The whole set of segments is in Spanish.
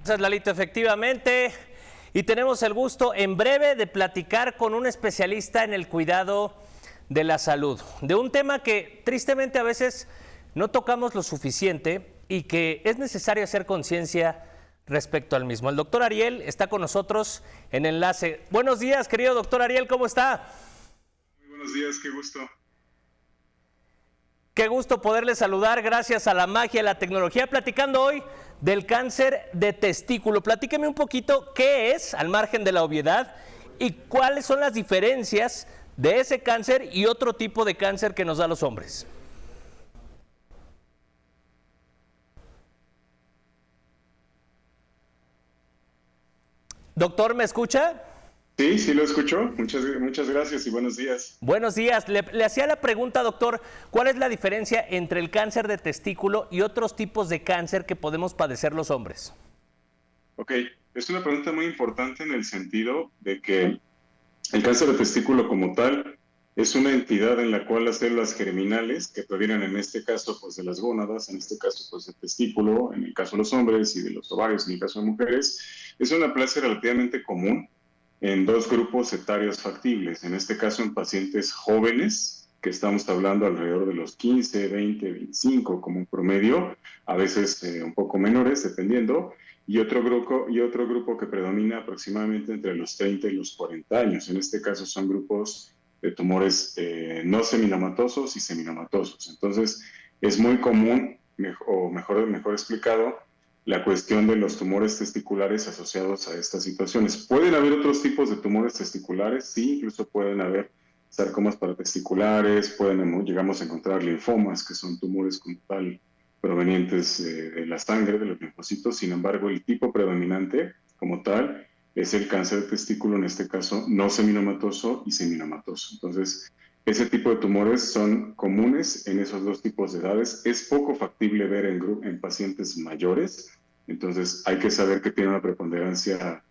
Gracias, Lalito, efectivamente. Y tenemos el gusto en breve de platicar con un especialista en el cuidado de la salud, de un tema que tristemente a veces no tocamos lo suficiente y que es necesario hacer conciencia respecto al mismo. El doctor Ariel está con nosotros en enlace. Buenos días, querido doctor Ariel, ¿cómo está? Muy buenos días, qué gusto. Qué gusto poderle saludar, gracias a la magia, a la tecnología, platicando hoy del cáncer de testículo. Platíqueme un poquito qué es, al margen de la obviedad, y cuáles son las diferencias de ese cáncer y otro tipo de cáncer que nos da a los hombres. Doctor, ¿me escucha? Sí, lo escucho. Muchas gracias y buenos días. Buenos días. Le hacía la pregunta, doctor, ¿cuál es la diferencia entre el cáncer de testículo y otros tipos de cáncer que podemos padecer los hombres? Ok, es una pregunta muy importante en el sentido de que el cáncer de testículo como tal es una entidad en la cual las células germinales, que provienen en este caso pues de las gónadas, en este caso pues del testículo, en el caso de los hombres, y de los ovarios en el caso de mujeres, es una placa relativamente común en dos grupos etarios factibles, en este caso en pacientes jóvenes, que estamos hablando alrededor de los 15, 20, 25 como un promedio, a veces un poco menores dependiendo, y otro grupo que predomina aproximadamente entre los 30 y los 40 años. En este caso son grupos de tumores no seminomatosos y seminomatosos. Entonces es muy común, mejor explicado, la cuestión de los tumores testiculares asociados a estas situaciones. ¿Pueden haber otros tipos de tumores testiculares? Sí, incluso pueden haber sarcomas paratesticulares, llegamos a encontrar linfomas, que son tumores como tal provenientes de la sangre, de los linfocitos. Sin embargo, el tipo predominante como tal es el cáncer de testículo, en este caso no seminomatoso y seminomatoso. Entonces, ese tipo de tumores son comunes en esos dos tipos de edades. Es poco factible ver en pacientes mayores. Entonces, hay que saber que tiene una preponderancia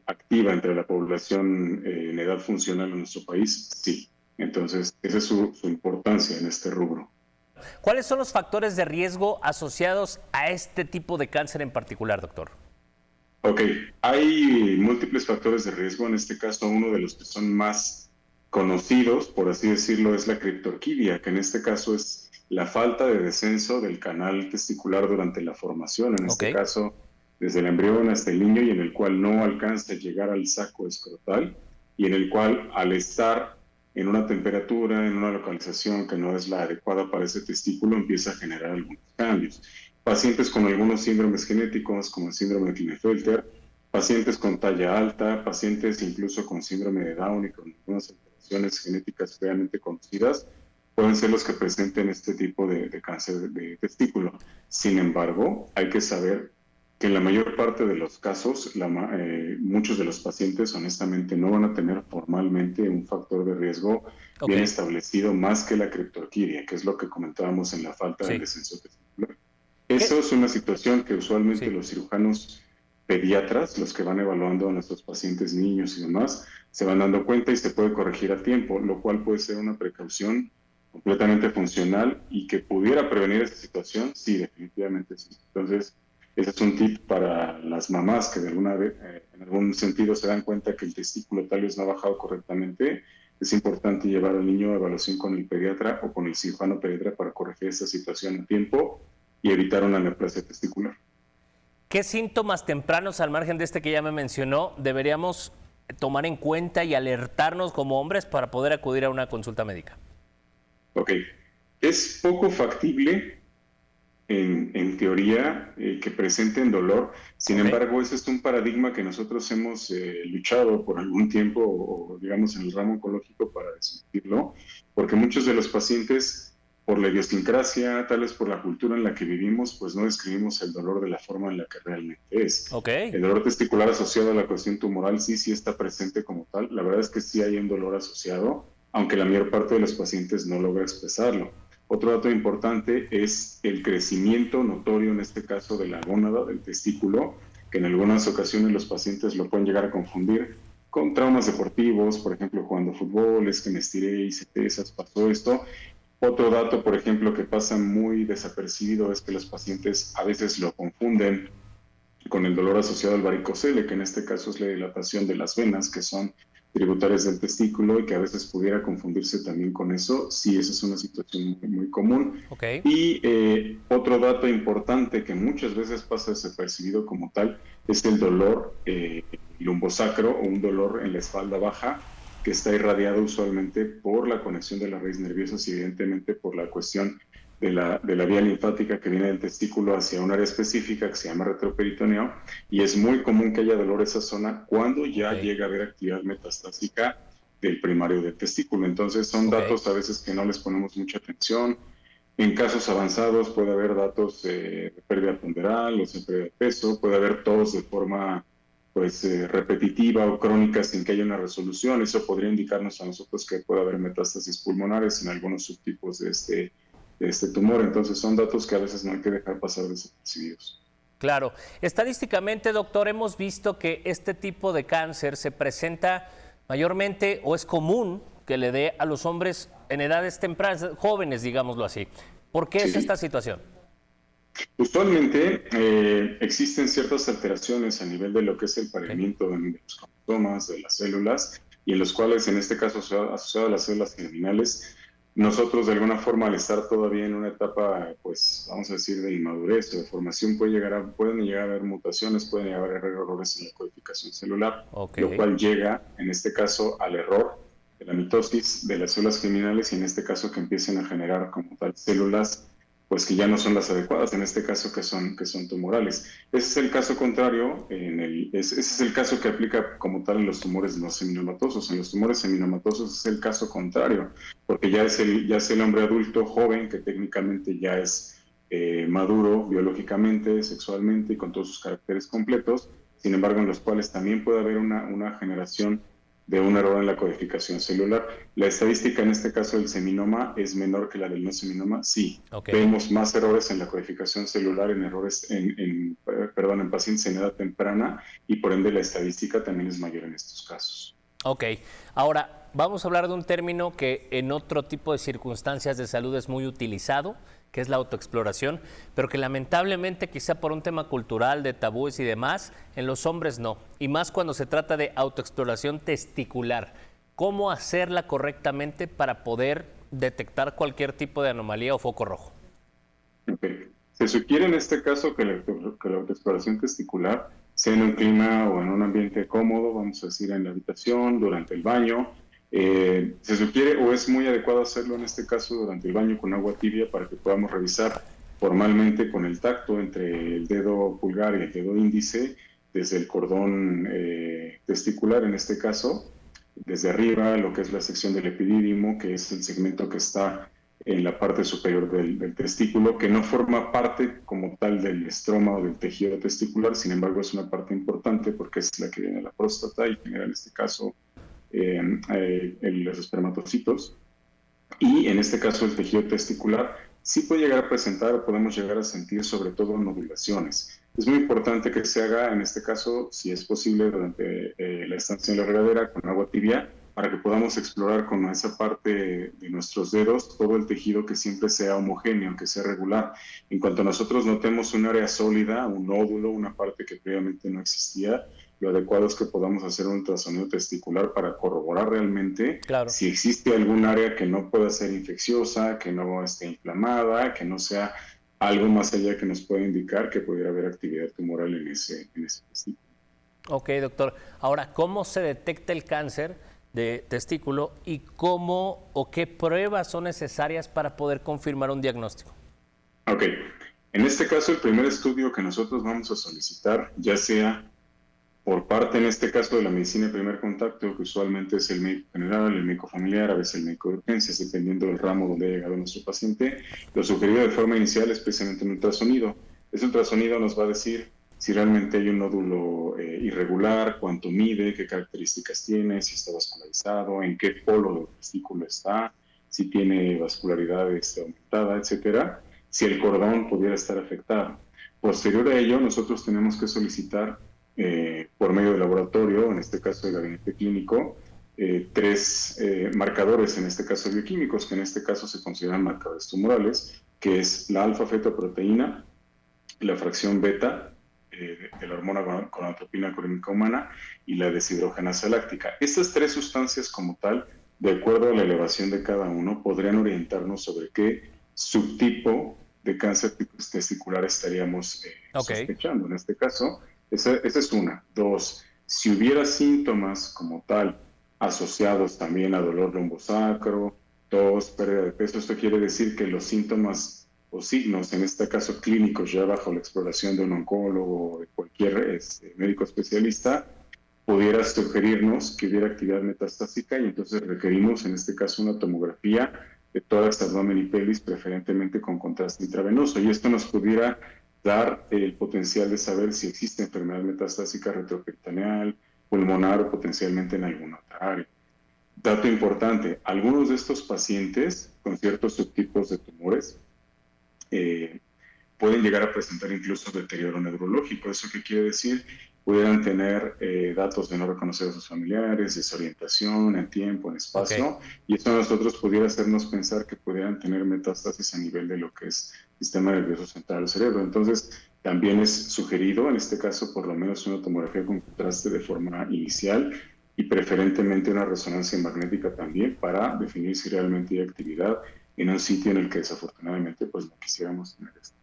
activa entre la población en edad funcional en nuestro país, sí. Entonces, esa es su importancia en este rubro. ¿Cuáles son los factores de riesgo asociados a este tipo de cáncer en particular, doctor? Ok, hay múltiples factores de riesgo. En este caso, uno de los que son más conocidos, por así decirlo, es la criptorquidia, que en este caso es la falta de descenso del canal testicular durante la formación, en este caso desde el embrión hasta el niño, y en el cual no alcanza a llegar al saco escrotal, y en el cual al estar en una temperatura, en una localización que no es la adecuada para ese testículo, empieza a generar algunos cambios. Pacientes con algunos síndromes genéticos, como el síndrome de Klinefelter, pacientes con talla alta, pacientes incluso con síndrome de Down y con algunas alteraciones genéticas previamente conocidas, pueden ser los que presenten este tipo de cáncer de testículo. Sin embargo, hay que saber que en la mayor parte de los casos, muchos de los pacientes honestamente no van a tener formalmente un factor de riesgo bien establecido más que la criptorquidia, que es lo que comentábamos en la falta de descenso testicular. Eso es una situación que usualmente los cirujanos pediatras, los que van evaluando a nuestros pacientes niños y demás, se van dando cuenta y se puede corregir a tiempo, lo cual puede ser una precaución completamente funcional y que pudiera prevenir esa situación. Sí, definitivamente sí. Entonces, ese es un tip para las mamás que de alguna vez, en algún sentido se dan cuenta que el testículo tal vez no ha bajado correctamente. Es importante llevar al niño a evaluación con el pediatra o con el cirujano pediatra para corregir esa situación a tiempo y evitar una neoplasia testicular. ¿Qué síntomas tempranos, al margen de este que ya me mencionó, deberíamos tomar en cuenta y alertarnos como hombres para poder acudir a una consulta médica? Ok, es poco factible en teoría que presenten dolor. Sin embargo, ese es un paradigma que nosotros hemos luchado por algún tiempo, o digamos en el ramo oncológico, para desmentirlo, porque muchos de los pacientes, por la idiosincrasia, tal vez por la cultura en la que vivimos, pues no describimos el dolor de la forma en la que realmente es. El dolor testicular asociado a la cuestión tumoral sí está presente como tal. La verdad es que sí hay un dolor asociado, aunque la mayor parte de los pacientes no logra expresarlo. Otro dato importante es el crecimiento notorio, en este caso, de la gónada, del testículo, que en algunas ocasiones los pacientes lo pueden llegar a confundir con traumas deportivos, por ejemplo, jugando fútbol, es que me estiré, hice pesas, pasó esto. Otro dato, por ejemplo, que pasa muy desapercibido es que los pacientes a veces lo confunden con el dolor asociado al varicocele, que en este caso es la dilatación de las venas, que son tributarias del testículo y que a veces pudiera confundirse también con eso. Sí, esa es una situación muy, muy común. Ok. Y otro dato importante que muchas veces pasa desapercibido como tal es el dolor lumbosacro o un dolor en la espalda baja que está irradiado usualmente por la conexión de las raíces nerviosas y evidentemente por la cuestión de la vía linfática que viene del testículo hacia un área específica que se llama retroperitoneo, y es muy común que haya dolor en esa zona cuando ya llega a haber actividad metastásica del primario del testículo. Entonces son datos a veces que no les ponemos mucha atención. En casos avanzados puede haber datos de pérdida ponderal o de pérdida de peso, puede haber tos de forma repetitiva o crónica sin que haya una resolución. Eso podría indicarnos a nosotros que puede haber metástasis pulmonares en algunos subtipos de este tumor. Entonces son datos que a veces no hay que dejar pasar desapercibidos. Claro. Estadísticamente, doctor, hemos visto que este tipo de cáncer se presenta mayormente, o es común que le dé a los hombres en edades tempranas, jóvenes, digámoslo así. ¿Por qué es esta situación? Usualmente existen ciertas alteraciones a nivel de lo que es el pareamiento de los cromosomas, de las células, y en los cuales, en este caso asociado a las células germinales, nosotros de alguna forma, al estar todavía en una etapa, pues vamos a decir, de inmadurez o de formación, pueden llegar a haber mutaciones, pueden llegar a haber errores en la codificación celular, lo cual llega, en este caso, al error de la mitosis de las células germinales y en este caso que empiecen a generar como tal células pues que ya no son las adecuadas, en este caso que son tumorales. Ese es el caso contrario, ese es el caso que aplica como tal en los tumores no seminomatosos. En los tumores seminomatosos es el caso contrario, porque ya es el hombre adulto joven que técnicamente ya es maduro biológicamente, sexualmente y con todos sus caracteres completos, sin embargo en los cuales también puede haber una generación de un error en la codificación celular. La estadística en este caso del seminoma es menor que la del no seminoma, sí. Vemos más errores en la codificación celular, en pacientes en edad temprana y por ende la estadística también es mayor en estos casos. Ok, ahora vamos a hablar de un término que en otro tipo de circunstancias de salud es muy utilizado, que es la autoexploración, pero que lamentablemente quizá por un tema cultural, de tabúes y demás, en los hombres no, y más cuando se trata de autoexploración testicular. ¿Cómo hacerla correctamente para poder detectar cualquier tipo de anomalía o foco rojo? Okay. Se sugiere en este caso que la autoexploración testicular sea en un clima o en un ambiente cómodo, vamos a decir en la habitación, durante el baño. Se sugiere o es muy adecuado hacerlo en este caso durante el baño con agua tibia para que podamos revisar formalmente con el tacto entre el dedo pulgar y el dedo índice, desde el cordón testicular en este caso, desde arriba lo que es la sección del epidídimo, que es el segmento que está en la parte superior del testículo, que no forma parte como tal del estroma o del tejido testicular, sin embargo es una parte importante porque es la que viene de la próstata y genera en este caso los espermatocitos. Y en este caso el tejido testicular sí puede llegar a presentar o podemos llegar a sentir sobre todo nodulaciones. Es muy importante que se haga en este caso, si es posible, durante la estancia en la regadera con agua tibia, para que podamos explorar con esa parte de nuestros dedos todo el tejido que siempre sea homogéneo, que sea regular. En cuanto nosotros notemos un área sólida, un nódulo, una parte que previamente no existía, lo adecuado es que podamos hacer un ultrasonido testicular para corroborar realmente si existe algún área que no pueda ser infecciosa, que no esté inflamada, que no sea algo más allá que nos pueda indicar que pudiera haber actividad tumoral en ese testículo. Ok, doctor. Ahora, ¿cómo se detecta el cáncer de testículo y cómo o qué pruebas son necesarias para poder confirmar un diagnóstico? Ok. En este caso, el primer estudio que nosotros vamos a solicitar, ya sea por parte, en este caso, de la medicina de primer contacto, que usualmente es el médico general, el médico familiar, a veces el médico de urgencias, dependiendo del ramo donde ha llegado nuestro paciente, lo sugerido de forma inicial es precisamente un ultrasonido. Ese ultrasonido nos va a decir si realmente hay un nódulo irregular, cuánto mide, qué características tiene, si está vascularizado, en qué polo del testículo está, si tiene vascularidad aumentada, etcétera, si el cordón pudiera estar afectado. Posterior a ello, nosotros tenemos que solicitar por medio del laboratorio, en este caso del gabinete clínico, 3 marcadores, en este caso bioquímicos, que en este caso se consideran marcadores tumorales, que es la alfa-fetoproteína, la fracción beta de la hormona gonadotropina colínica humana y la deshidrogenasa láctica. Estas tres sustancias como tal, de acuerdo a la elevación de cada uno, podrían orientarnos sobre qué subtipo de cáncer testicular estaríamos sospechando. En este caso, esa es una. Dos, si hubiera síntomas como tal asociados también a dolor lumbosacro, tos, pérdida de peso, esto quiere decir que los síntomas o signos, en este caso clínicos, ya bajo la exploración de un oncólogo o de cualquier médico especialista, pudiera sugerirnos que hubiera actividad metastásica y entonces requerimos, en este caso, una tomografía de tórax, abdomen y pelvis, preferentemente con contraste intravenoso. Y esto nos pudiera dar el potencial de saber si existe enfermedad metastásica retroperitoneal, pulmonar o potencialmente en alguna otra área. Dato importante, algunos de estos pacientes con ciertos subtipos de tumores pueden llegar a presentar incluso deterioro neurológico. ¿Eso qué quiere decir? Pudieran tener datos de no reconocer a sus familiares, desorientación en tiempo, en espacio, y eso a nosotros pudiera hacernos pensar que pudieran tener metástasis a nivel de lo que es sistema nervioso central del cerebro. Entonces, también es sugerido, en este caso, por lo menos una tomografía con contraste de forma inicial y preferentemente una resonancia magnética también para definir si realmente hay actividad en un sitio en el que desafortunadamente pues no quisiéramos tener esta.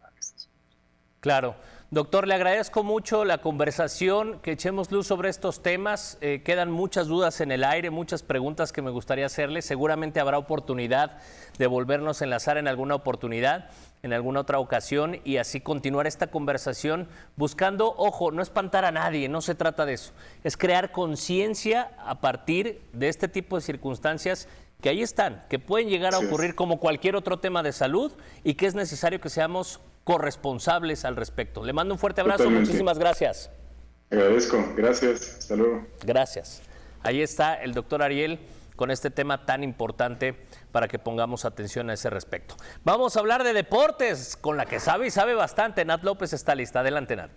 Claro. Doctor, le agradezco mucho la conversación, que echemos luz sobre estos temas. Quedan muchas dudas en el aire, muchas preguntas que me gustaría hacerle. Seguramente habrá oportunidad de volvernos a enlazar en alguna oportunidad, en alguna otra ocasión, y así continuar esta conversación buscando, ojo, no espantar a nadie, no se trata de eso. Es crear conciencia a partir de este tipo de circunstancias que ahí están, que pueden llegar a ocurrir como cualquier otro tema de salud y que es necesario que seamos corresponsables al respecto. Le mando un fuerte abrazo. Totalmente. Muchísimas gracias. Agradezco, gracias, hasta luego. Gracias. Ahí está el doctor Ariel con este tema tan importante para que pongamos atención a ese respecto. Vamos a hablar de deportes con la que sabe y sabe bastante. Nat López está lista. Adelante, Nat.